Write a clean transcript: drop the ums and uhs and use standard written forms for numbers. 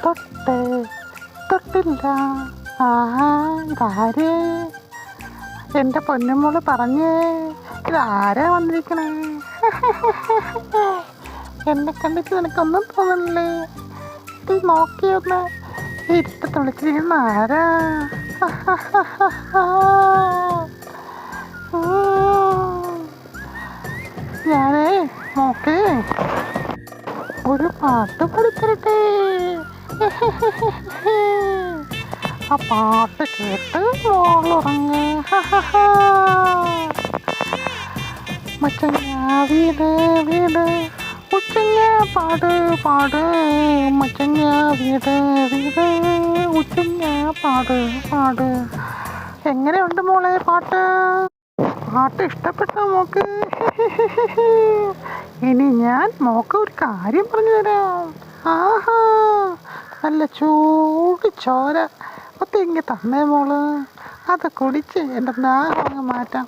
തൊട്ട് തൊട്ടില്ല. ആഹാ, ഇതാര്? എൻ്റെ പൊന്നുമോള് പറഞ്ഞേ, ഇതാരാ വന്നിരിക്കണേ? എന്നെ കണ്ടിട്ട് നിനക്കൊന്നും തോന്നണില്ലേ? ഇത് നോക്കിയൊന്ന് ഇരുട്ടത്ത് വിളിച്ചിരിക്കുന്ന ആരാ? ഞാനേ നോക്ക് ഒരു പാട്ട് പഠിച്ചിരട്ടെ. ആ പാട്ട് കേട്ട് മോളുറങ്ങ്. മച്ചങ്ങ വീട് വീട് ഉച്ചങ്ങ പാട് പാട്. മച്ചങ്ങ വീട് വീട് ഉച്ചങ്ങ പാട് പാട്. എങ്ങനെയുണ്ട് മോളെ പാട്ട്? പാട്ട് ഇഷ്ടപ്പെട്ടോ മോക്ക്? ഇനി ഞാൻ മോക്ക് ഒരു കാര്യം പറഞ്ഞു തരാം. ആഹാ, നല്ല ചൂട് ചോര ഒത്തിങ്ങി തന്നേ മോള്. അത് കുടിച്ച് എൻ്റെ ദാഹം അങ്ങ് മാറ്റാം.